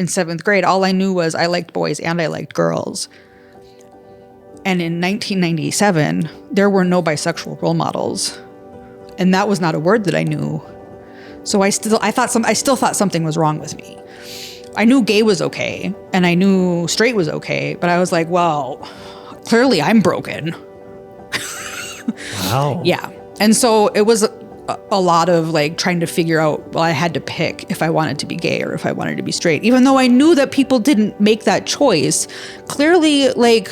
in 7th grade, all I knew was I liked boys and I liked girls. And in 1997, there were no bisexual role models. And that was not a word that I knew. So I still thought something was wrong with me. I knew gay was okay and I knew straight was okay, but I was like, well, clearly I'm broken. Wow. Yeah. And so it was a lot of like trying to figure out, well, I had to pick if I wanted to be gay or if I wanted to be straight, even though I knew that people didn't make that choice. Clearly, like,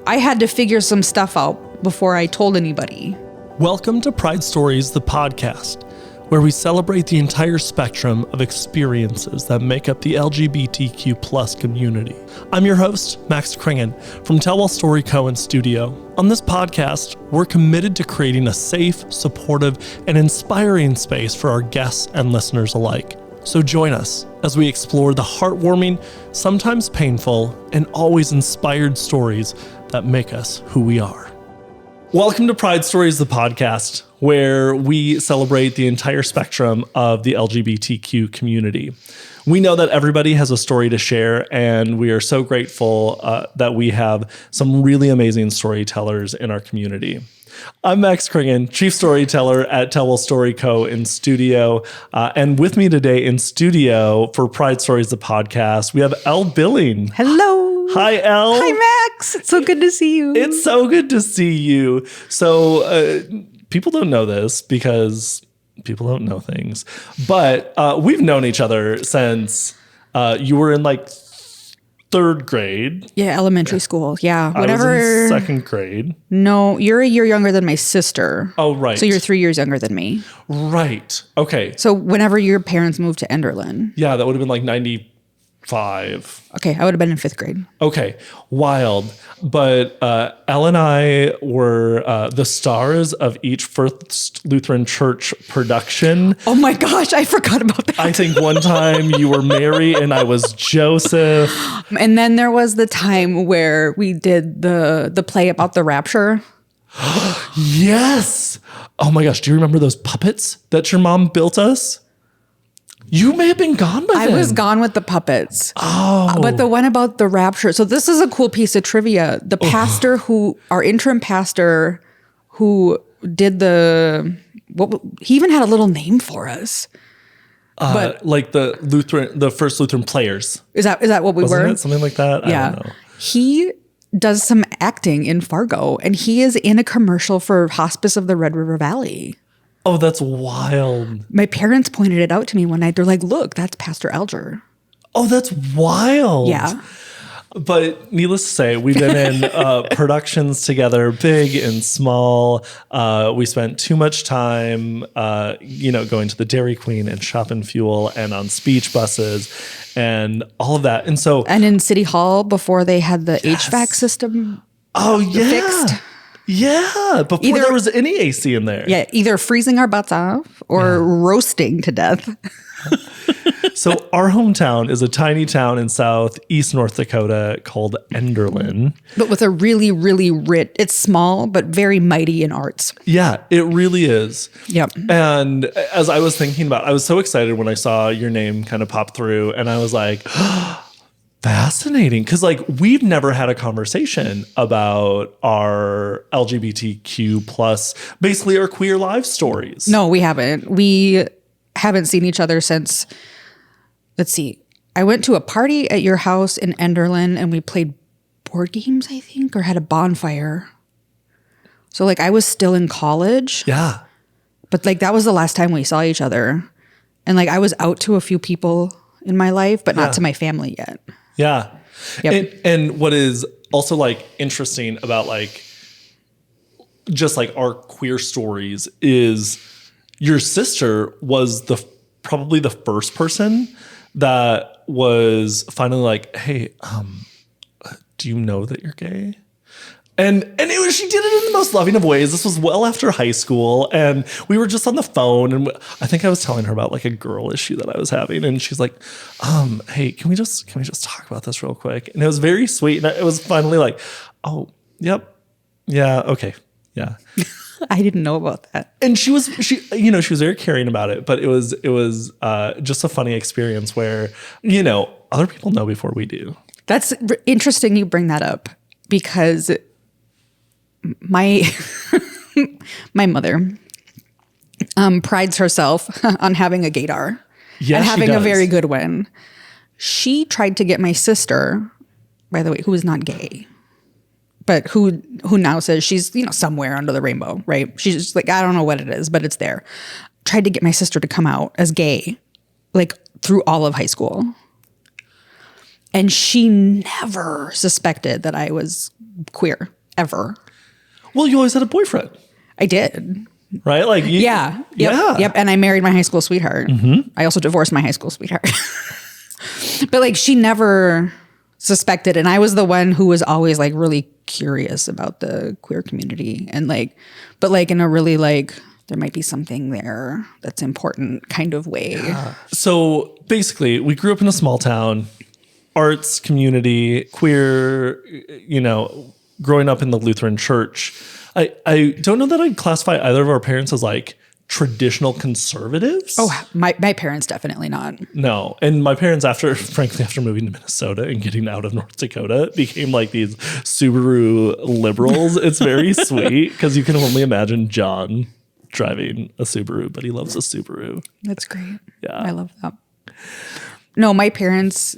I had to figure some stuff out before I told anybody. Welcome to Pride Stories, the podcast, where we celebrate the entire spectrum of experiences that make up the LGBTQ plus community. I'm your host, Max Kringen, from Tellwell Story Co. and Studio. On this podcast, we're committed to creating a safe, supportive, and inspiring space for our guests and listeners alike. So join us as we explore the heartwarming, sometimes painful, and always inspired stories that make us who we are. Welcome to Pride Stories, the podcast, where we celebrate the entire spectrum of the LGBTQ community. We know that everybody has a story to share, and we are so grateful that we have some really amazing storytellers in our community. I'm Max Kringen, Chief Storyteller at Tellwell Story Co. in Studio. And with me today in studio for Pride Stories, the podcast, we have Elle Billing. Hello. Hi, Elle. Hi, Max. It's so good to see you. It's so good to see you. So people don't know this because people don't know things, but we've known each other since you were in like 3rd grade. Yeah, elementary school. Yeah. I was in 2nd grade. No, you're a year younger than my sister. Oh, right. So you're 3 years younger than me. Right. Okay. So whenever your parents moved to Enderlin. Yeah, that would have been like 95. Okay, I would have been in 5th grade. Okay, wild. But Elle and I were the stars of each First Lutheran Church production. Oh my gosh, I forgot about that. I think one time you were Mary and I was Joseph. And then there was the time where we did the play about the rapture. Yes. Oh my gosh, do you remember those puppets that your mom built us? You may have been gone by then. I was gone with the puppets. Oh. But the one about the rapture. So this is a cool piece of trivia. The pastor our interim pastor who did he even had a little name for us. But like the First Lutheran Players. Is that what we Wasn't were? it something like that? Yeah. I don't know. He does some acting in Fargo and he is in a commercial for Hospice of the Red River Valley. Oh, that's wild. My parents pointed it out to me one night. They're like, look, that's Pastor Alger. Oh, that's wild. Yeah. But needless to say, we've been in productions together, big and small. We spent too much time, going to the Dairy Queen and Shop and Fuel and on speech buses and all of that. And in City Hall before they had the HVAC system fixed. Yeah, before there was any AC in there. Yeah, either freezing our butts off or roasting to death. So our hometown is a tiny town in southeast North Dakota called Enderlin. But with a really, really rich, it's small, but very mighty in arts. Yeah, it really is. Yep. And as I was thinking about, I was so excited when I saw your name kind of pop through and I was like, fascinating. Because like we've never had a conversation about our LGBTQ plus, basically our queer life stories. No, we haven't. We haven't seen each other since, let's see. I went to a party at your house in Enderlin and we played board games, I think, or had a bonfire. So like I was still in college. Yeah. But like that was the last time we saw each other. And like I was out to a few people in my life, but not to my family yet. Yeah. Yep. And what is also like interesting about like just like our queer stories is your sister was probably the first person that was finally like, hey, do you know that you're gay? And she did it in the most loving of ways. This was well after high school, and we were just on the phone, and I think I was telling her about like a girl issue that I was having, and she's like, "Hey, can we just talk about this real quick?" And it was very sweet, and it was finally like, "Oh, yep, yeah, okay, yeah." I didn't know about that. And she was very caring about it, but it was just a funny experience where, other people know before we do. That's interesting you bring that up, because my my mother prides herself on having a gaydar, yes, and having she does. a very good one. She tried to get my sister, by the way, who is not gay, but who now says she's, somewhere under the rainbow, right? She's just like, I don't know what it is, but it's there. Tried to get my sister to come out as gay, like through all of high school. And she never suspected that I was queer, ever. Well, you always had a boyfriend. I did. Right? Like, Yep. And I married my high school sweetheart. Mm-hmm. I also divorced my high school sweetheart. But like, she never suspected. And I was the one who was always like really curious about the queer community, and like, but like in a really like, there might be something there that's important kind of way. Yeah. So basically, we grew up in a small town, arts community, queer, growing up in the Lutheran church. I don't know that I'd classify either of our parents as like traditional conservatives. Oh, my parents definitely not. No. And my parents, after moving to Minnesota and getting out of North Dakota, became like these Subaru liberals. It's very sweet, because you can only imagine John driving a Subaru, but he loves a Subaru. That's great. Yeah. I love that. No, my parents,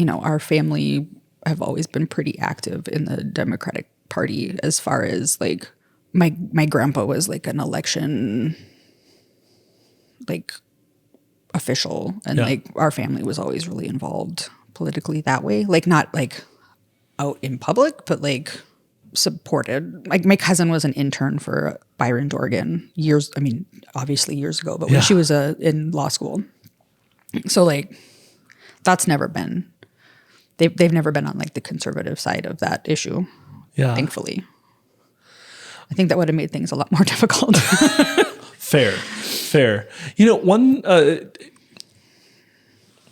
our family have always been pretty active in the Democratic Party, as far as like my grandpa was like an election like official, and like our family was always really involved politically that way, like not like out in public, but like supported. Like my cousin was an intern for Byron Dorgan obviously years ago, but when she was in law school. So like that's never been, they've never been on like the conservative side of that issue. Yeah. Thankfully. I think that would have made things a lot more difficult. Fair.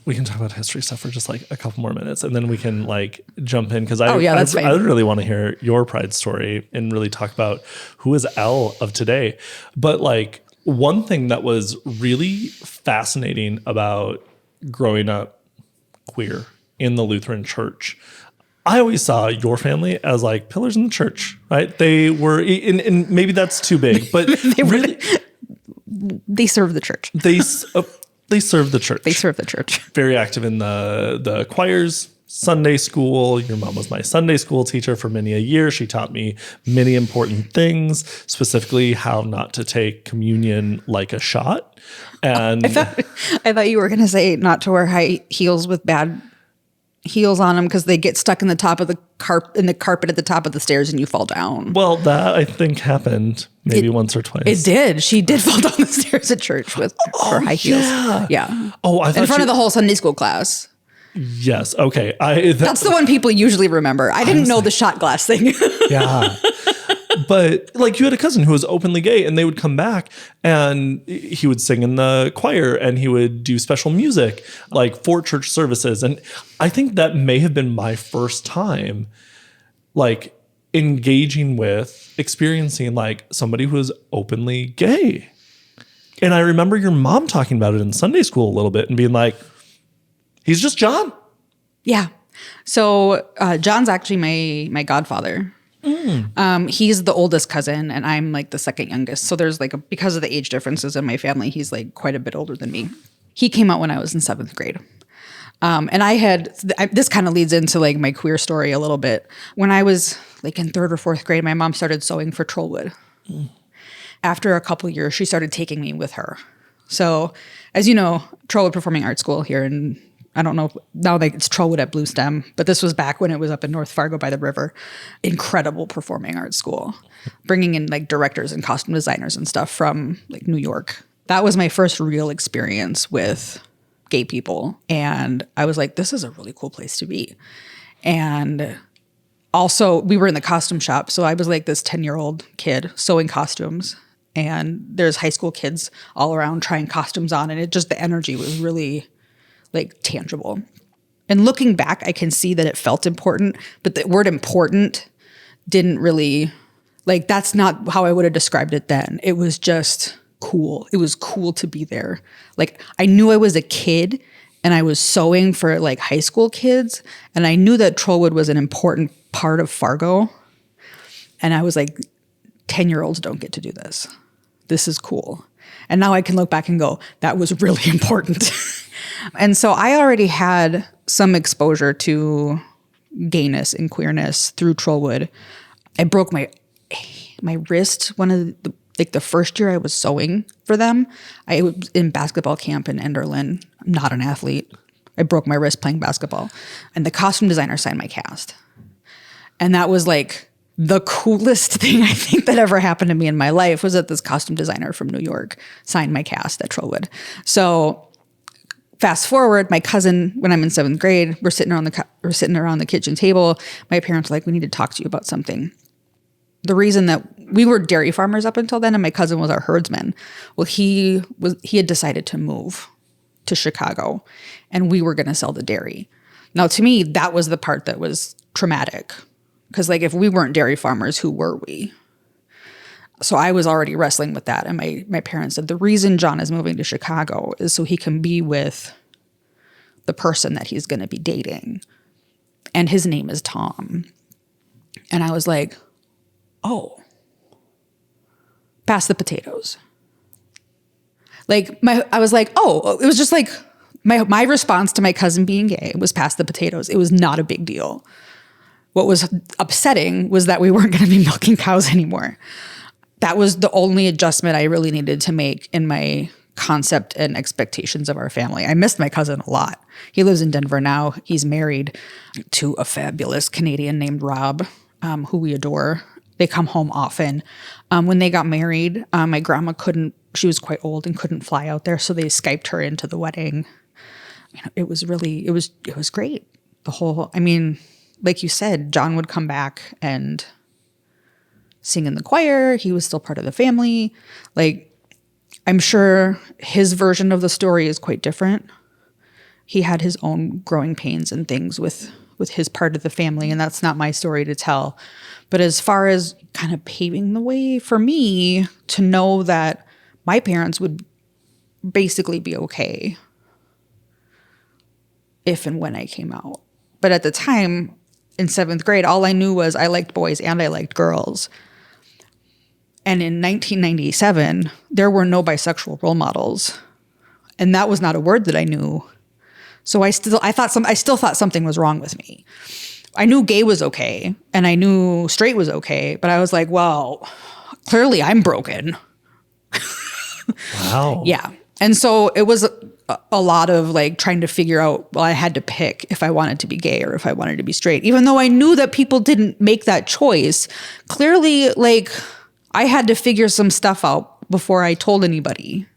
We can talk about history stuff for just like a couple more minutes, and then we can like jump in, because I would really want to hear your pride story and really talk about who is Elle of today. But like, one thing that was really fascinating about growing up queer in the Lutheran church, I always saw your family as like pillars in the church, right? They were, and maybe that's too big, but they serve the church. They serve the church. They serve the church. Very active in the choirs, Sunday school. Your mom was my Sunday school teacher for many a year. She taught me many important things, specifically how not to take communion like a shot. And I thought you were going to say not to wear high heels with bad heels on them, because they get stuck in the top of the carpet at the top of the stairs and you fall down. Well, that I think happened maybe once or twice. It did. She did fall down the stairs at church with her high heels. Yeah. Oh, I thought in front of the whole Sunday school class. Yes. Okay. That's the one people usually remember. I didn't know the shot glass thing. Yeah. But like, you had a cousin who was openly gay, and they would come back and he would sing in the choir, and he would do special music like for church services. And I think that may have been my first time like engaging with, experiencing like somebody who was openly gay. And I remember your mom talking about it in Sunday school a little bit and being like, he's just John. Yeah. So John's actually my godfather. He's the oldest cousin, and I'm like the second youngest. So there's like because of the age differences in my family, he's like quite a bit older than me. He came out when I was in 7th grade. And this kind of leads into like my queer story a little bit. When I was like in 3rd or 4th grade, my mom started sewing for Tellwell. After a couple years, she started taking me with her. So as you know, Tellwell Performing Arts School here in, I don't know, now it's Tellwell at Blue Stem, but this was back when it was up in North Fargo by the river. Incredible performing arts school, bringing in like directors and costume designers and stuff from like New York. That was my first real experience with gay people. And I was like, this is a really cool place to be. And also we were in the costume shop. So I was like this 10-year-old kid sewing costumes, and there's high school kids all around trying costumes on. And the energy was really like tangible. And looking back, I can see that it felt important, but the word important didn't really Like, that's not how I would have described it then. It was just cool. It was cool to be there. Like, I knew I was a kid and I was sewing for like high school kids. And I knew that Tellwell was an important part of Fargo. And I was like, 10-year-olds don't get to do this. This is cool. And now I can look back and go, that was really important. And so I already had some exposure to gayness and queerness through Tellwell. I broke my wrist the first year I was sewing for them. I was in basketball camp in Enderlin. I'm not an athlete. I broke my wrist playing basketball. And the costume designer signed my cast. And that was like the coolest thing I think that ever happened to me in my life, was that this costume designer from New York signed my cast at Tellwell. So fast forward, my cousin, when I'm in 7th grade, we're sitting around the kitchen table. My parents were like, we need to talk to you about something. The reason that we were dairy farmers up until then, and my cousin was our herdsman. Well, he had decided to move to Chicago, and we were going to sell the dairy. Now, to me, that was the part that was traumatic, because like, if we weren't dairy farmers, who were we? So I was already wrestling with that. And my parents said, the reason John is moving to Chicago is so he can be with the person that he's going to be dating. And his name is Tom. And I was like, oh, pass the potatoes. Like, I was like, oh, it was just like my response to my cousin being gay was pass the potatoes. It was not a big deal. What was upsetting was that we weren't going to be milking cows anymore. That was the only adjustment I really needed to make in my concept and expectations of our family. I missed my cousin a lot. He lives in Denver now. He's married to a fabulous Canadian named Rob, who we adore. They come home often. When they got married, my grandma she was quite old and couldn't fly out there, so they Skyped her into the wedding. It was great. Like you said, John would come back and sing in the choir. He was still part of the family. Like, I'm sure his version of the story is quite different. He had his own growing pains and things with his part of the family, and that's not my story to tell. But as far as kind of paving the way for me to know that my parents would basically be okay if and when I came out. But at the time, in 7th grade, all I knew was I liked boys and I liked girls. And in 1997, there were no bisexual role models. And that was not a word that I knew. So I still thought something was wrong with me. I knew gay was okay and I knew straight was okay, but I was like, well, clearly I'm broken. Wow. Yeah. And so it was a lot of like trying to figure out, well, I had to pick if I wanted to be gay or if I wanted to be straight, even though I knew that people didn't make that choice. Clearly, like, I had to figure some stuff out before I told anybody.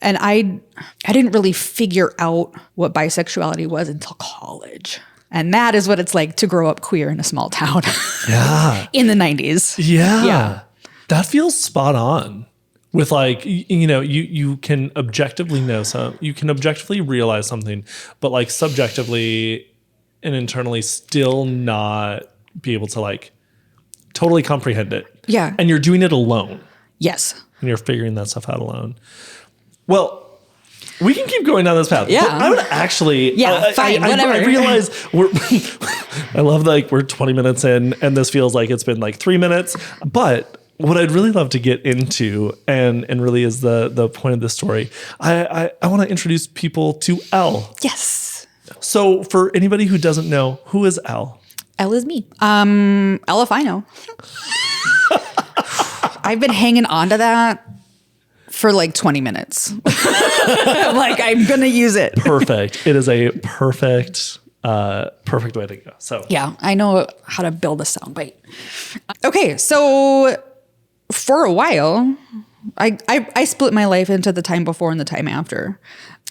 And I didn't really figure out what bisexuality was until college. And that is what it's like to grow up queer in a small town. Yeah. In the 90s. Yeah. Yeah. That feels spot on. With like, you can objectively know you can objectively realize something, but like subjectively and internally still not be able to like totally comprehend it. Yeah. And you're doing it alone. Yes. And you're figuring that stuff out alone. Well, we can keep going down this path. Yeah. But I would actually. Yeah, fine, whatever. I realize I love that, like, we're 20 minutes in and this feels like it's been like 3 minutes. But what I'd really love to get into, and really is the point of this story, I want to introduce people to Elle. Yes. So for anybody who doesn't know, who is Elle? Elle is me. Elle, if I know. I've been hanging on to that for like 20 minutes. Like, I'm going to use it. Perfect. It is a perfect way to go. So yeah, I know how to build a soundbite. Okay, so for a while, I split my life into the time before and the time after.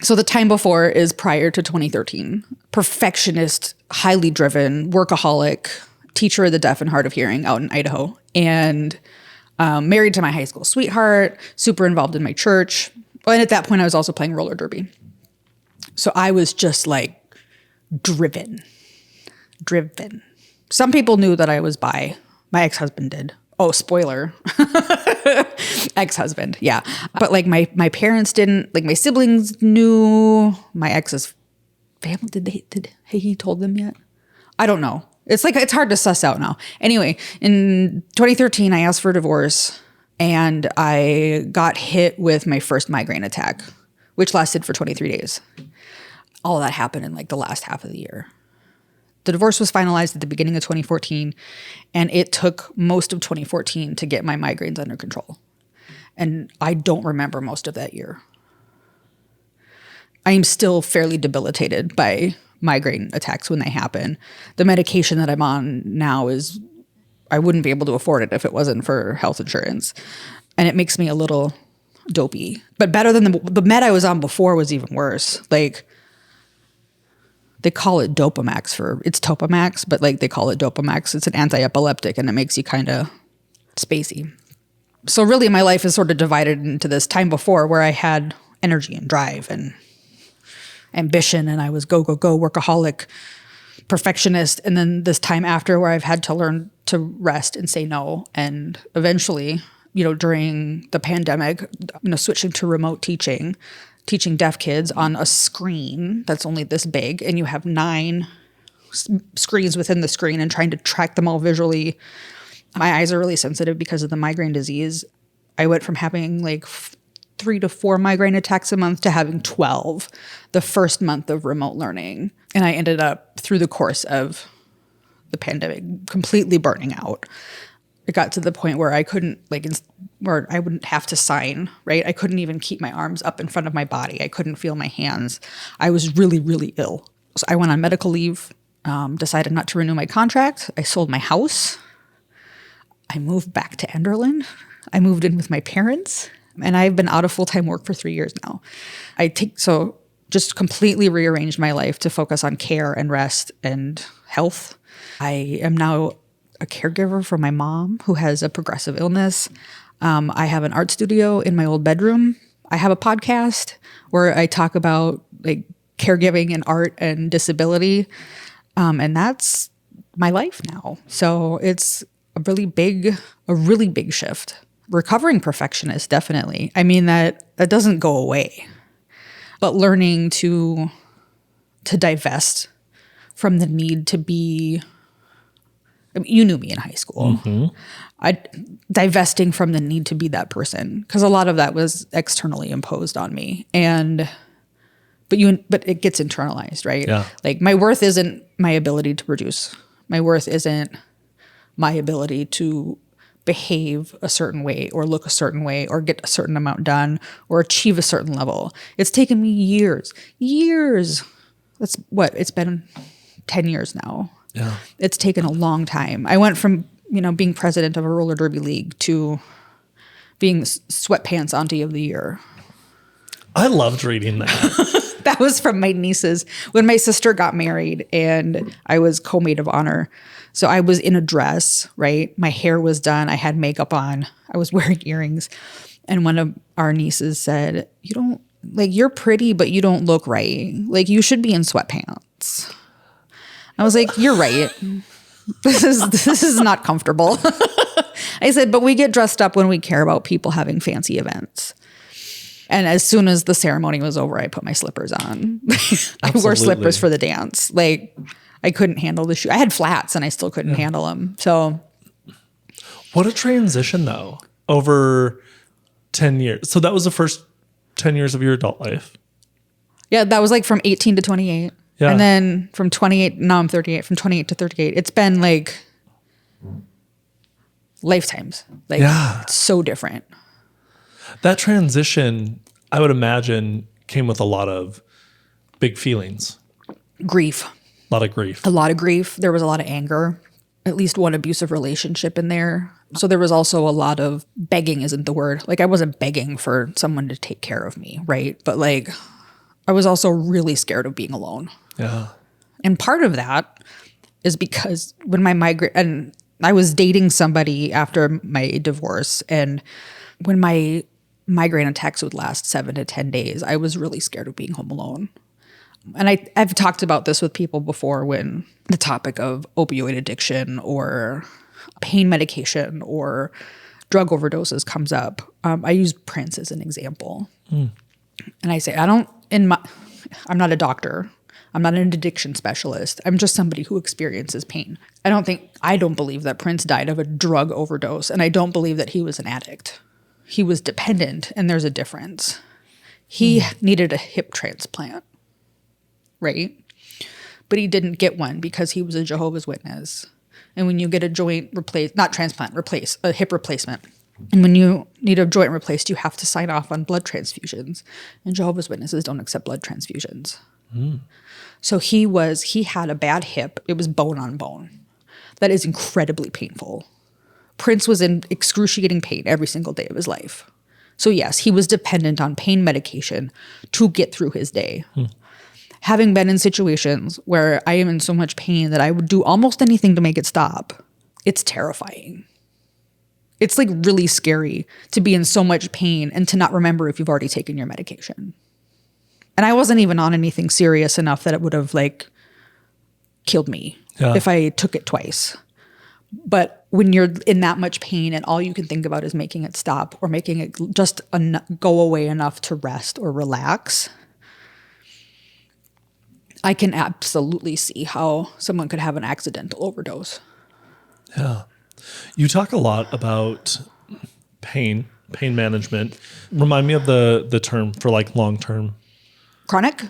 So the time before is prior to 2013. Perfectionist, highly driven, workaholic, teacher of the deaf and hard of hearing out in Idaho. And married to my high school sweetheart, super involved in my church. And at that point, I was also playing roller derby. So I was just like driven. Some people knew that I was bi My ex-husband did. Oh, spoiler. Ex-husband, yeah. But like my parents didn't, like my siblings knew. My ex's family, did he told them yet? I don't know. It's like, it's hard to suss out now. Anyway, in 2013, I asked for a divorce and I got hit with my first migraine attack, which lasted for 23 days. All of that happened in like the last half of the year. The divorce was finalized at the beginning of 2014, and it took most of 2014 to get my migraines under control. And I don't remember most of that year. I am still fairly debilitated by migraine attacks when they happen. The medication that I'm on now is, I wouldn't be able to afford it if it wasn't for health insurance. And it makes me a little dopey. But better than the med I was on before was even worse. Like, they call it Dopamax it's Topamax, but like they call it Dopamax. It's an anti-epileptic and it makes you kind of spacey. So really my life is sort of divided into this time before where I had energy and drive and ambition and I was go, workaholic, perfectionist. And then this time after where I've had to learn to rest and say no. And eventually, during the pandemic, switching to remote teaching deaf kids on a screen that's only this big, and you have 9 screens within the screen and trying to track them all visually. My eyes are really sensitive because of the migraine disease. I went from having like 3 to 4 migraine attacks a month to having 12 the first month of remote learning. And I ended up, through the course of the pandemic, completely burning out. It got to the point where I couldn't, where I wouldn't have to sign, right? I couldn't even keep my arms up in front of my body. I couldn't feel my hands. I was really, really ill. So I went on medical leave, decided not to renew my contract. I sold my house. I moved back to Enderlin. I moved in with my parents, and I've been out of full-time work for 3 years now. Just completely rearranged my life to focus on care and rest and health. I am now a caregiver for my mom who has a progressive illness. I have an art studio in my old bedroom. I have a podcast where I talk about like caregiving and art and disability. And that's my life now. So it's a really big shift. Recovering perfectionist, definitely. I mean, that doesn't go away. But learning to divest from the need to be, you knew me in high school. Mm-hmm. Divesting from the need to be that person, because a lot of that was externally imposed on me. But it gets internalized, right? Yeah. Like my worth isn't my ability to produce. My worth isn't my ability to behave a certain way or look a certain way or get a certain amount done or achieve a certain level. It's taken me years. That's what it's been 10 years now. Yeah. It's taken a long time. I went from, being president of a roller derby league to being sweatpants auntie of the year. I loved reading that. That was from my nieces when my sister got married and I was co-maid of honor. So I was in a dress, right? My hair was done. I had makeup on. I was wearing earrings. And one of our nieces said, you're pretty, but you don't look right. Like you should be in sweatpants. I was like, you're right. This is not comfortable. I said, but we get dressed up when we care about people having fancy events. And as soon as the ceremony was over, I put my slippers on. I wore slippers for the dance. Like I couldn't handle the shoe. I had flats and I still couldn't handle them. So what a transition though, over 10 years. So that was the first 10 years of your adult life. Yeah. That was like from 18 to 28. Yeah. And then from 28, now I'm 38, from 28 to 38, it's been like lifetimes. Like it's so different. That transition, I would imagine, came with a lot of big feelings. Grief. A lot of grief. A lot of grief. There was a lot of anger, at least one abusive relationship in there. So there was also a lot of begging isn't the word. Like I wasn't begging for someone to take care of me, right? But like I was also really scared of being alone. Yeah. And part of that is because when and I was dating somebody after my divorce, and when my migraine attacks would last 7 to 10 days, I was really scared of being home alone. And I've talked about this with people before when the topic of opioid addiction or pain medication or drug overdoses comes up, I use Prince as an example. And I say, I'm not a doctor. I'm not an addiction specialist. I'm just somebody who experiences pain. I don't believe that Prince died of a drug overdose, and I don't believe that he was an addict. He was dependent, and there's a difference. He needed a hip transplant, right? But he didn't get one because he was a Jehovah's Witness. And when you get a joint a hip replacement. And when you need a joint replaced, you have to sign off on blood transfusions. And Jehovah's Witnesses don't accept blood transfusions. So he had a bad hip. It was bone on bone. That is incredibly painful. Prince was in excruciating pain every single day of his life. So yes, he was dependent on pain medication to get through his day. Having been in situations where I am in so much pain that I would do almost anything to make it stop, it's terrifying. It's like really scary to be in so much pain and to not remember if you've already taken your medication. And I wasn't even on anything serious enough that it would have like killed me if I took it twice. But when you're in that much pain and all you can think about is making it stop or making it just go away enough to rest or relax, I can absolutely see how someone could have an accidental overdose. Yeah. You talk a lot about pain management. Remind me of the term for like long-term. Chronic,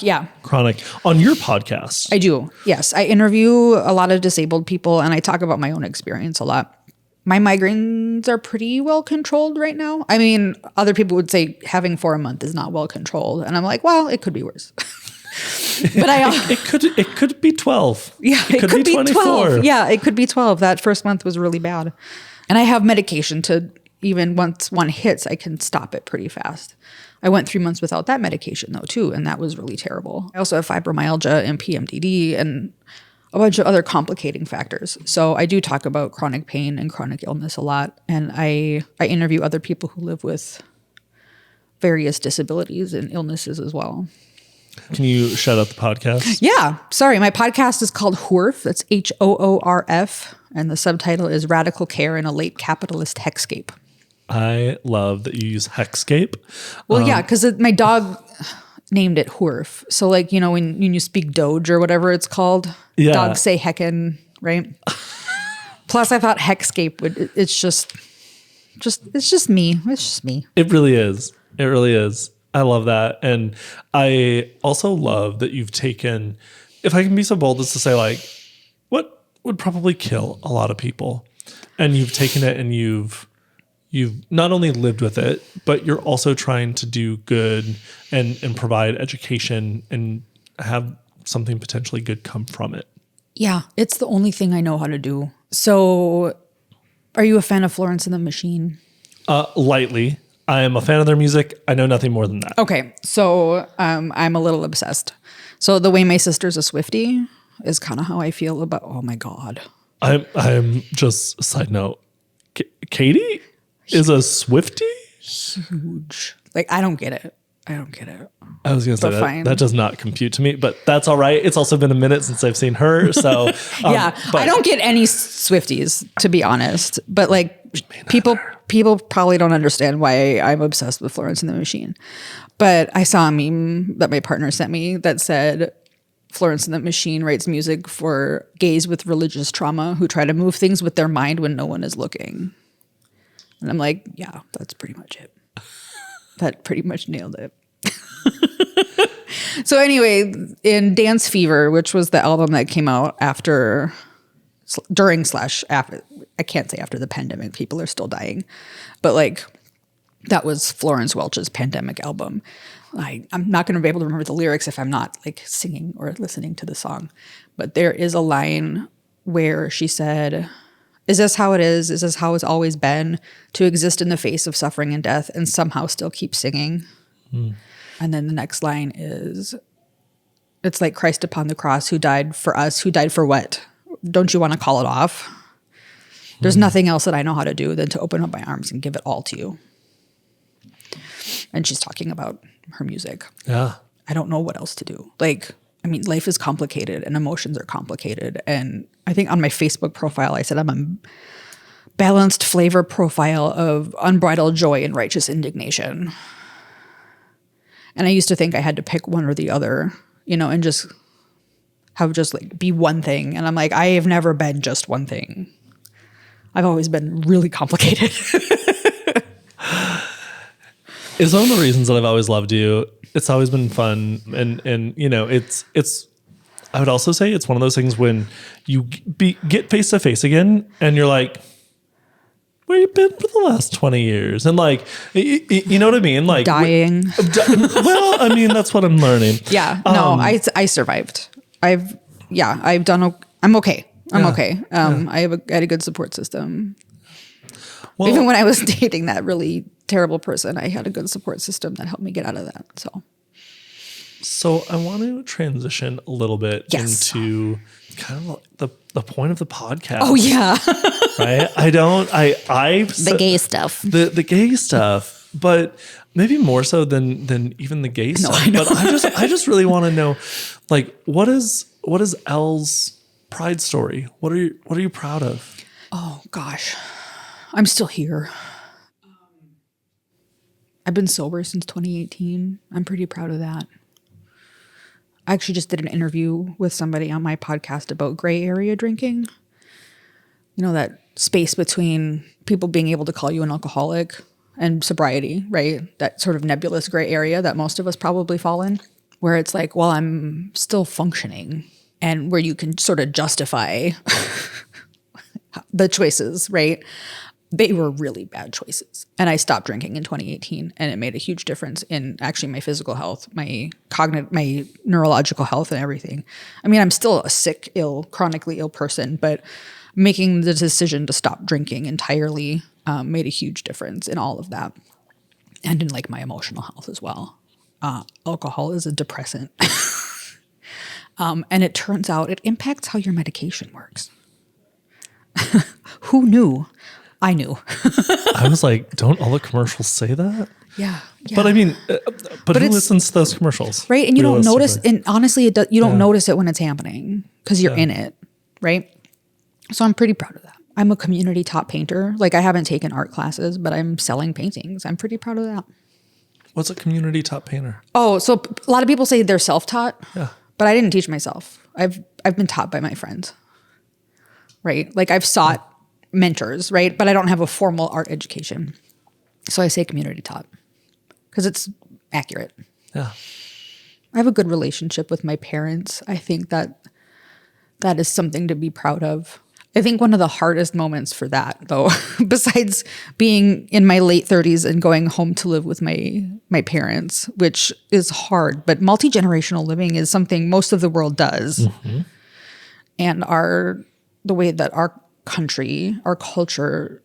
yeah. Chronic. On your podcast. I do, yes. I interview a lot of disabled people and I talk about my own experience a lot. My migraines are pretty well controlled right now. I mean, other people would say having 4 a month is not well controlled. And I'm like, well, it could be worse. But it could be 12. Yeah, it could be 24. 12. Yeah, it could be 12. That first month was really bad. And I have medication to even once one hits, I can stop it pretty fast. I went 3 months without that medication though too, and that was really terrible. I also have fibromyalgia and PMDD and a bunch of other complicating factors. So I do talk about chronic pain and chronic illness a lot, and I interview other people who live with various disabilities and illnesses as well. Can you shout out the podcast? Yeah. Sorry. My podcast is called HOORF. That's HOORF. And the subtitle is Radical Care in a Late Capitalist Hexscape. I love that you use hexscape. Well, yeah, because my dog named it HOORF. So like, you know, when you speak Doge or whatever it's called, dogs say heckin', right? Plus I thought hexscape it's just me. It's just me. It really is. It really is. I love that. And I also love that you've taken, if I can be so bold as to say like, what would probably kill a lot of people? And you've taken it and you've not only lived with it, but you're also trying to do good and provide education and have something potentially good come from it. Yeah, it's the only thing I know how to do. So are you a fan of Florence and the Machine? Lightly. I am a fan of their music. I know nothing more than that. Okay, so I'm a little obsessed. So the way my sister's a Swiftie is kind of how I feel about, oh my God. I'm just, side note, Katie is a Swiftie? Huge. Like, I don't get it. I was going to say that does not compute to me, but that's all right. It's also been a minute since I've seen her. So yeah, I don't get any Swifties, to be honest. But like people probably don't understand why I'm obsessed with Florence and the Machine. But I saw a meme that my partner sent me that said, Florence and the Machine writes music for gays with religious trauma who try to move things with their mind when no one is looking. And I'm like, yeah, that's pretty much it. That pretty much nailed it. So anyway, in Dance Fever, which was the album that came out after I can't say after the pandemic, people are still dying, but like that was Florence Welch's pandemic album. I'm not going to be able to remember the lyrics if I'm not like singing or listening to the song, but there is a line where she said, "Is this how it is? Is this how it's always been to exist in the face of suffering and death and somehow still keep singing?" And then the next line is, it's like Christ upon the cross who died for us, who died for what? Don't you want to call it off? There's nothing else that I know how to do than to open up my arms and give it all to you. And she's talking about her music. Yeah. I don't know what else to do. Like, I mean, life is complicated and emotions are complicated. And I think on my Facebook profile, I said I'm a balanced flavor profile of unbridled joy and righteous indignation. And I used to think I had to pick one or the other, and just be one thing. And I'm like, I have never been just one thing. I've always been really complicated. It's one of the reasons that I've always loved you. It's always been fun. And it's, I would also say it's one of those things when you get face to face again and you're like, where you been for the last 20 years? And like, you know what I mean? Like dying. Well, I mean, that's what I'm learning. Yeah. No, I survived. I'm okay. I'm okay. I had a good support system. Well, even when I was dating that really terrible person, I had a good support system that helped me get out of that. So I want to transition a little bit into kind of the point of the podcast. Oh yeah. Right. The gay stuff. The gay stuff, but maybe more so than even the gay stuff. But I just really want to know, like, what is Elle's pride story? What are you proud of? Oh gosh. I'm still here. I've been sober since 2018. I'm pretty proud of that. I actually just did an interview with somebody on my podcast about gray area drinking. That space between people being able to call you an alcoholic and sobriety, right? That sort of nebulous gray area that most of us probably fall in, where it's like, well, I'm still functioning, and where you can sort of justify the choices, right? They were really bad choices. And I stopped drinking in 2018, and it made a huge difference in actually my physical health, my neurological health and everything. I mean, I'm still a sick, chronically ill person, but making the decision to stop drinking entirely made a huge difference in all of that. And in like my emotional health as well. Alcohol is a depressant. And it turns out it impacts how your medication works. Who knew? I knew. I was like, don't all the commercials say that? Yeah. But I mean, but who listens to those commercials? Right. And you don't notice, and honestly, you don't notice it when it's happening because you're in it. Right. So I'm pretty proud of that. I'm a community taught painter. Like, I haven't taken art classes, but I'm selling paintings. I'm pretty proud of that. What's a community taught painter? Oh, so a lot of people say they're self-taught. Yeah. But I didn't teach myself. I've been taught by my friends. Right. Like, I've sought mentors, right? But I don't have a formal art education. So I say community taught because it's accurate. Yeah. I have a good relationship with my parents. I think that is something to be proud of. I think one of the hardest moments for that, though, besides being in my late 30s and going home to live with my parents, which is hard, but multi-generational living is something most of the world does. Mm-hmm. And the way that our country, our culture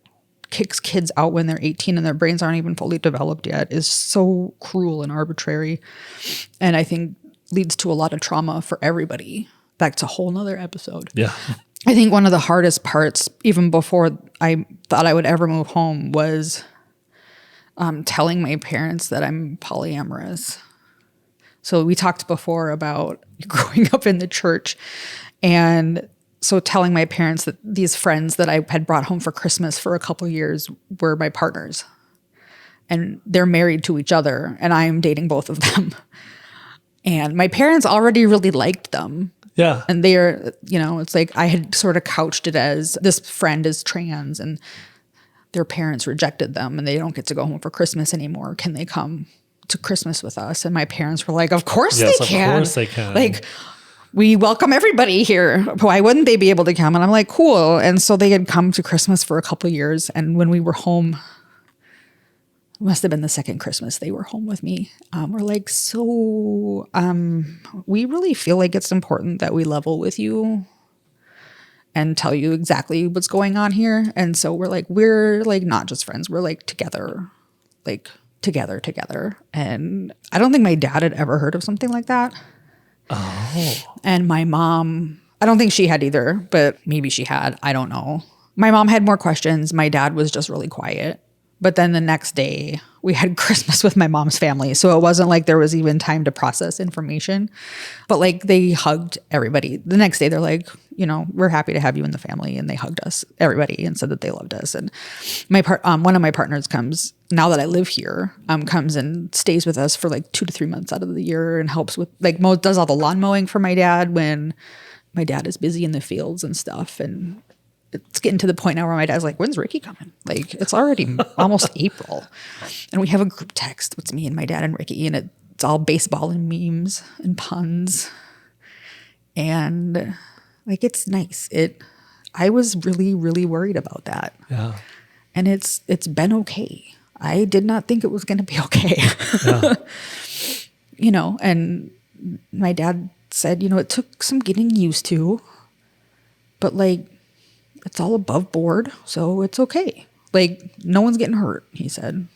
kicks kids out when they're 18 and their brains aren't even fully developed yet is so cruel and arbitrary. And I think leads to a lot of trauma for everybody. That's a whole nother episode. Yeah. I think one of the hardest parts, even before I thought I would ever move home, was telling my parents that I'm polyamorous. So we talked before about growing up in the church, and so telling my parents that these friends that I had brought home for Christmas for a couple of years were my partners. And they're married to each other, and I am dating both of them. And my parents already really liked them. Yeah. And they're, it's like I had sort of couched it as this friend is trans and their parents rejected them and they don't get to go home for Christmas anymore. Can they come to Christmas with us? And my parents were like, of course they can. Of course they can. Like, we welcome everybody here. Why wouldn't they be able to come? And I'm like, cool. And so they had come to Christmas for a couple of years. And when we were home, it must have been the second Christmas they were home with me. We're like, so we really feel like it's important that we level with you and tell you exactly what's going on here. And so we're like not just friends. We're like together. And I don't think my dad had ever heard of something like that. Oh. And my mom, I don't think she had either, but maybe she had. I don't know. My mom had more questions. My dad was just really quiet. But then the next day we had Christmas with my mom's family. So it wasn't like there was even time to process information. But like they hugged everybody. The next day they're like, you know, we're happy to have you in the family. And they hugged us, everybody, and said that they loved us. And one of my partners comes, now that I live here, comes and stays with us for like 2 to 3 months out of the year and helps with like does all the lawn mowing for my dad when my dad is busy in the fields and stuff. And it's getting to the point now where my dad's like, when's Ricky coming? Like, it's already almost April. And we have a group text. It's me and my dad and Ricky. And it's all baseball and memes and puns. And like, it's nice. I was really, really worried about that. Yeah. And it's been okay. I did not think it was going to be okay. Yeah. You know, and my dad said, you know, it took some getting used to, but like, it's all above board, so it's okay. Like, no one's getting hurt, he said.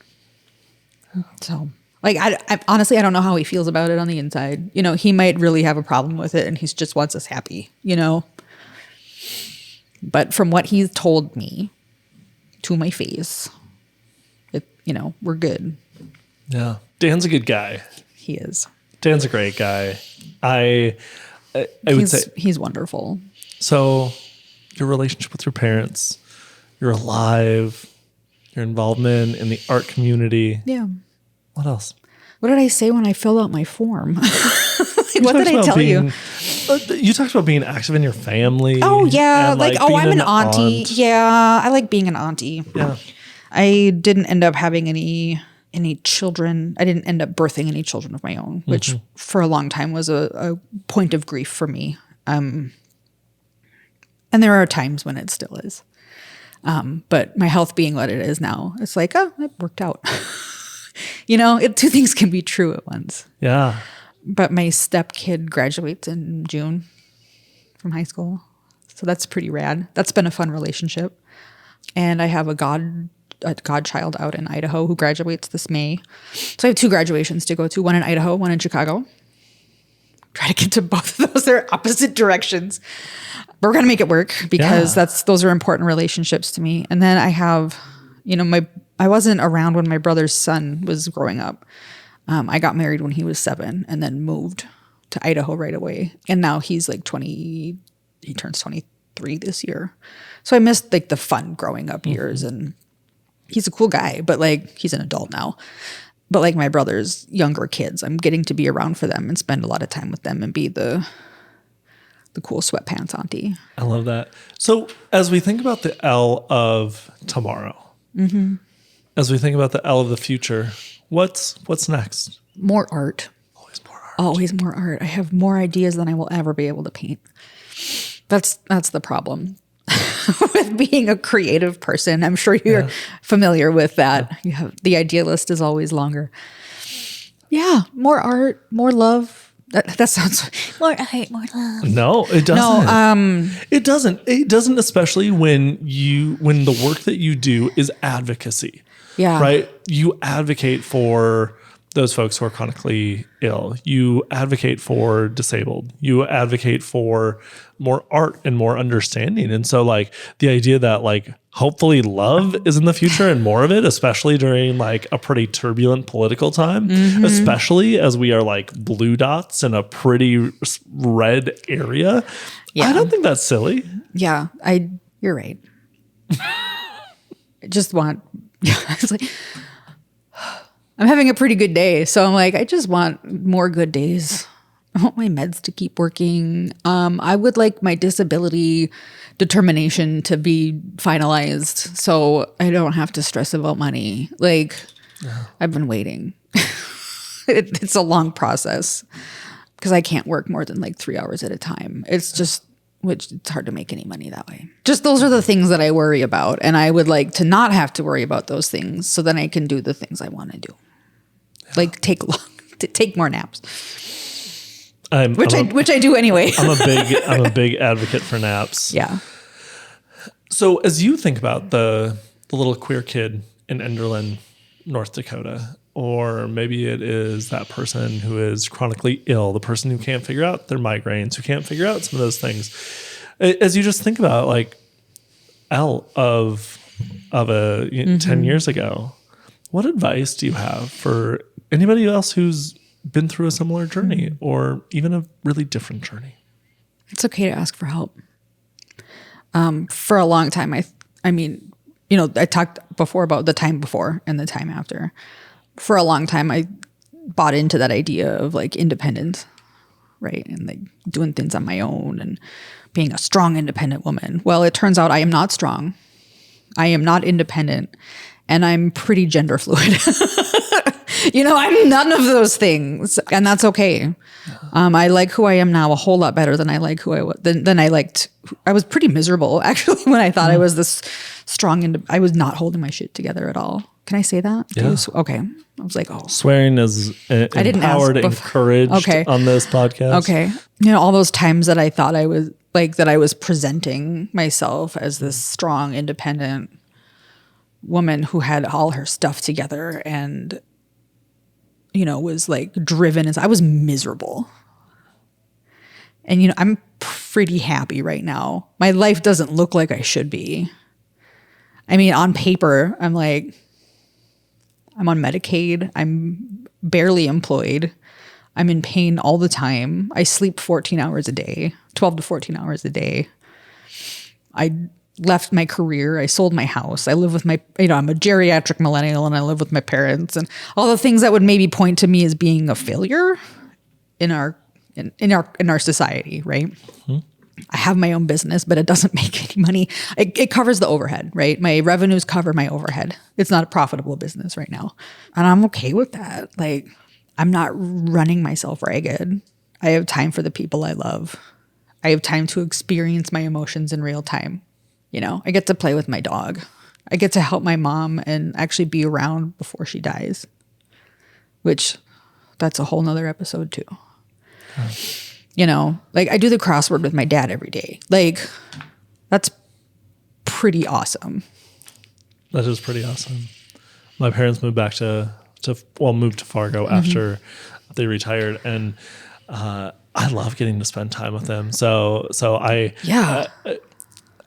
So, like, I honestly, I don't know how he feels about it on the inside. You know, he might really have a problem with it, and he just wants us happy, you know? But from what he's told me to my face, you know, we're good. Yeah. Dan's a good guy. He is. Dan's a great guy. I would say he's wonderful. So your relationship with your parents, you're alive, your involvement in the art community. Yeah. What else? What did I say when I filled out my form? What did I tell you? You talked about being active in your family. Oh, yeah. And like I'm an auntie. Aunt. Yeah. I like being an auntie. Yeah. I didn't end up having any children. I didn't end up birthing any children of my own, which for a long time was a point of grief for me. And there are times when it still is. But my health being what it is now, it's like, oh, it worked out. You know, two things can be true at once. Yeah. But my stepkid graduates in June from high school. So that's pretty rad. That's been a fun relationship. And I have a godchild out in Idaho who graduates this May. So I have 2 graduations to go to, one in Idaho, one in Chicago. Try to get to both of those. They're opposite directions. But we're going to make it work because those are important relationships to me. And then I have, you know, I wasn't around when my brother's son was growing up. I got married when he was 7 and then moved to Idaho right away. And now he's like 20, he turns 23 this year. So I missed like the fun growing up years, and he's a cool guy, but like he's an adult now. But like my brother's younger kids, I'm getting to be around for them and spend a lot of time with them and be the cool sweatpants auntie. I love that. So as we think about the Elle of tomorrow, as we think about the Elle of the future, what's next? More art. Always more art. Always more art. I have more ideas than I will ever be able to paint. That's the problem with being a creative person. I'm sure you're familiar with that. You have the idea list is always longer. Yeah, more art, more love. That sounds more hate, more love. No, it doesn't. No, it doesn't. It doesn't, especially when the work that you do is advocacy. Yeah. Right? You advocate for those folks who are chronically ill. You advocate for disabled. You advocate for more art and more understanding. And so like the idea that like hopefully love is in the future and more of it, especially during like a pretty turbulent political time, especially as we are like blue dots in a pretty red area. Yeah. I don't think that's silly. Yeah, you're right. I just want, it's like, I'm having a pretty good day. So I'm like, I just want more good days. I want my meds to keep working. I would like my disability determination to be finalized so I don't have to stress about money. Like, I've been waiting. It's a long process because I can't work more than like 3 hours at a time. It's hard to make any money that way. Just those are the things that I worry about. And I would like to not have to worry about those things so then I can do the things I want to do. Like take more naps. Which I do anyway. I'm a big advocate for naps. Yeah. So as you think about the little queer kid in Enderlin, North Dakota, or maybe it is that person who is chronically ill, the person who can't figure out their migraines, who can't figure out some of those things. As you just think about like Elle of 10 years ago, What advice do you have for anybody else who's been through a similar journey or even a really different journey? It's okay to ask for help. For a long time, I mean, I talked before about the time before and the time after. For a long time, I bought into that idea of like independence, right? And like doing things on my own and being a strong, independent woman. Well, it turns out I am not strong. I am not independent. And I'm pretty gender fluid. I'm none of those things. And that's okay. I like who I am now a whole lot better than I like who I was. Than I liked. I was pretty miserable, actually, when I thought I was this strong. I was not holding my shit together at all. Can I say that? Yeah. Okay. I was like, oh. Swearing is empowered, encouraged on this podcast. Okay. All those times that I thought I was presenting myself as this strong, independent woman who had all her stuff together and, was like driven as I was miserable. And, I'm pretty happy right now. My life doesn't look like I should be. I mean, on paper, I'm on Medicaid. I'm barely employed. I'm in pain all the time. I sleep 14 hours a day, 12 to 14 hours a day. I left my career. I sold my house. I live with my, I'm a geriatric millennial and I live with my parents and all the things that would maybe point to me as being a failure in our society, right? Mm-hmm. I have my own business, but it doesn't make any money. It covers the overhead, right? My revenues cover my overhead. It's not a profitable business right now. And I'm okay with that. Like, I'm not running myself ragged. I have time for the people I love. I have time to experience my emotions in real time. I get to play with my dog. I get to help my mom and actually be around before she dies, which that's a whole nother episode too. Like I do the crossword with my dad every day. Like that's pretty awesome. That is pretty awesome. My parents moved back moved to Fargo after they retired, and I love getting to spend time with them. So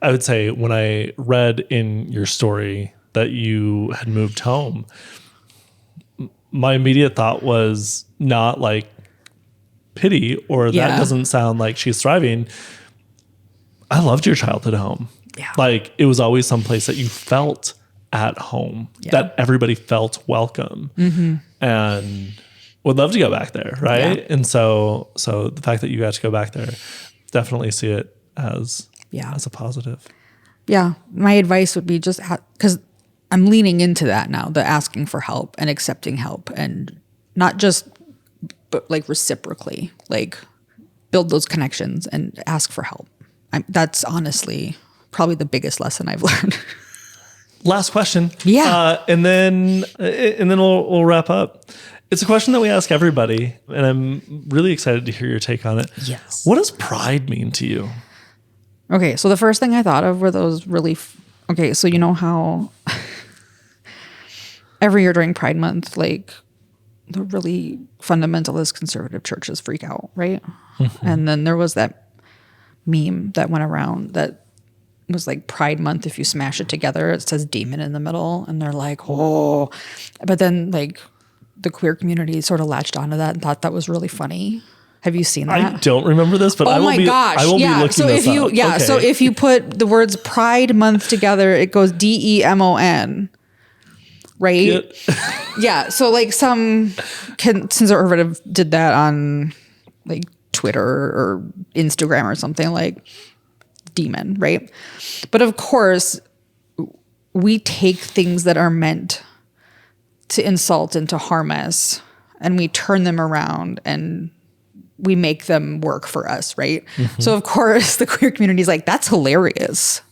I would say when I read in your story that you had moved home, my immediate thought was not like pity or that doesn't sound like she's thriving. I loved your childhood home. Yeah. Like it was always someplace that you felt at home, that everybody felt welcome, and would love to go back there. Right. Yeah. And so the fact that you got to go back there, definitely see it as a positive. Yeah. My advice would be just because I'm leaning into that now, the asking for help and accepting help, and not just, but like reciprocally, like build those connections and ask for help. That's honestly probably the biggest lesson I've learned. Last question. Yeah. And then we'll wrap up. It's a question that we ask everybody, and I'm really excited to hear your take on it. Yes. What does pride mean to you? Okay, so the first thing I thought of were those really... Okay, so you know how every year during Pride Month, like the really fundamentalist conservative churches freak out, right? Mm-hmm. And then there was that meme that went around that was like Pride Month, if you smash it together, it says demon in the middle, and they're like, oh. But then like the queer community sort of latched onto that and thought that was really funny. Have you seen that? I don't remember this, but I will be looking so this up. Yeah, okay. So if you put the words Pride Month together, it goes DEMON, right? Yeah. So like some conservative did that on like Twitter or Instagram or something, like demon, right? But of course, we take things that are meant to insult and to harm us, and we turn them around and we make them work for us, right? Mm-hmm. So of course the queer community is like, that's hilarious.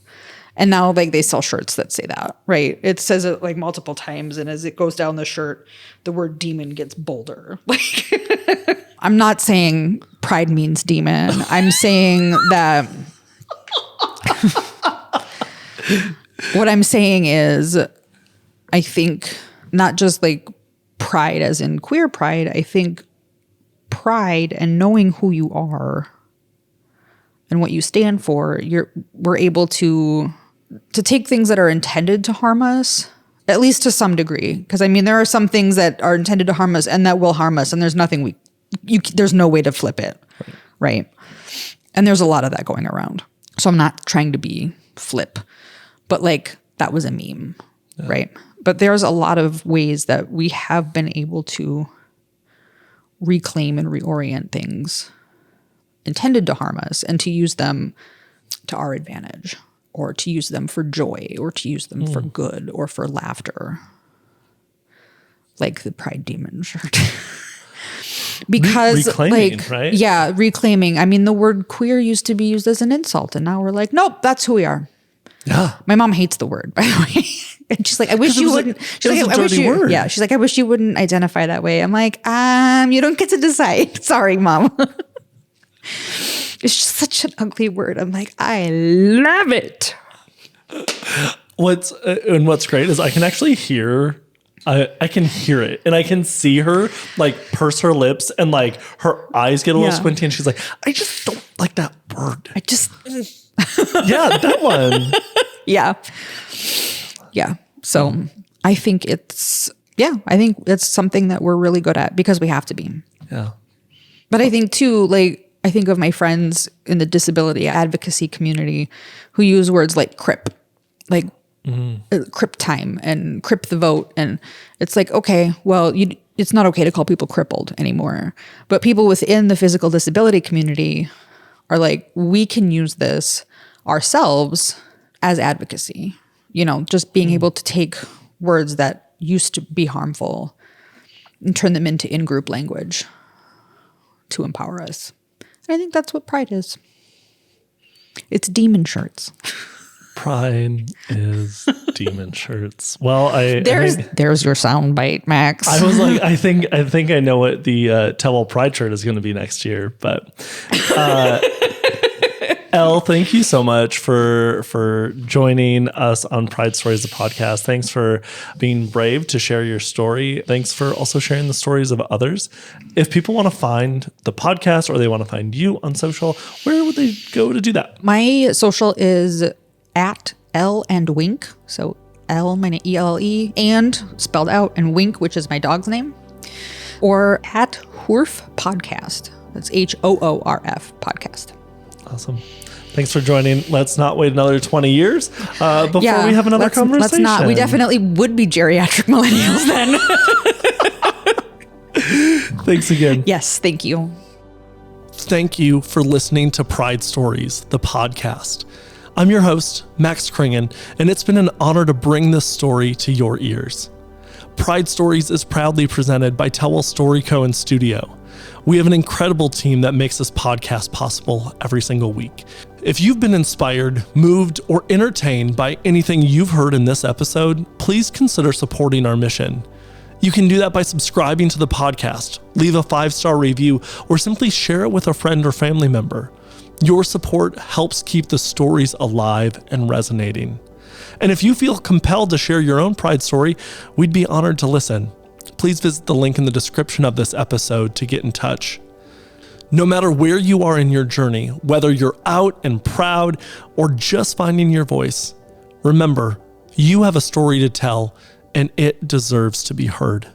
And now like they sell shirts that say that, right? It says it like multiple times, and as it goes down the shirt, the word demon gets bolder. Like I'm not saying pride means demon. I'm saying that what I'm saying is I think not just like pride as in queer pride, I think pride and knowing who you are and what you stand for, we're able to take things that are intended to harm us at least to some degree. Because I mean, there are some things that are intended to harm us and that will harm us. And there's nothing there's no way to flip it. Right. And there's a lot of that going around. So I'm not trying to be flip, but like that was a meme. Yeah. Right. But there's a lot of ways that we have been able to reclaim and reorient things intended to harm us and to use them to our advantage, or to use them for joy, or to use them for good or for laughter. Like the Pride Demon shirt. Because reclaiming, right? Yeah, reclaiming. I mean, the word queer used to be used as an insult, and now we're like, nope, that's who we are. Yeah. My mom hates the word, by the way. And she's like, I wish you wouldn't. She's like, I wish you. Word. Yeah. She's like, I wish you wouldn't identify that way. I'm like, you don't get to decide. Sorry, Mom. It's just such an ugly word. I'm like, I love it. What's great is I can actually hear. I can hear it, and I can see her like purse her lips, and like her eyes get a little squinty, and she's like, I just don't like that word. Yeah, that one. Yeah. So I think it's something that we're really good at because we have to be. Yeah. But I think too, like, I think of my friends in the disability advocacy community who use words like crip, like crip time and crip the vote. And it's like, okay, well, it's not okay to call people crippled anymore. But people within the physical disability community are like, we can use this ourselves as advocacy, just being able to take words that used to be harmful and turn them into in-group language to empower us. And I think that's what Pride is. It's demon shirts. Pride is demon shirts. Well, there's your soundbite, Max. I was like, I think I know what the Tellwell Pride shirt is going to be next year, but Elle, thank you so much for joining us on Pride Stories, the podcast. Thanks for being brave to share your story. Thanks for also sharing the stories of others. If people want to find the podcast or they want to find you on social, where would they go to do that? My social is at Elle and Wink. So Elle, my name, ELLE, and spelled out, and Wink, which is my dog's name, or at Hoorf Podcast. That's HOORF Podcast. Awesome. Thanks for joining. Let's not wait another 20 years before we have another conversation. Let's not. We definitely would be geriatric millennials then. Thanks again. Yes, thank you. Thank you for listening to Pride Stories, the podcast. I'm your host, Max Kringen, and it's been an honor to bring this story to your ears. Pride Stories is proudly presented by Tellwell Story Co. and Studio. We have an incredible team that makes this podcast possible every single week. If you've been inspired, moved, or entertained by anything you've heard in this episode, please consider supporting our mission. You can do that by subscribing to the podcast, leave a 5-star review, or simply share it with a friend or family member. Your support helps keep the stories alive and resonating. And if you feel compelled to share your own Pride story, we'd be honored to listen. Please visit the link in the description of this episode to get in touch. No matter where you are in your journey, whether you're out and proud or just finding your voice, remember, you have a story to tell and it deserves to be heard.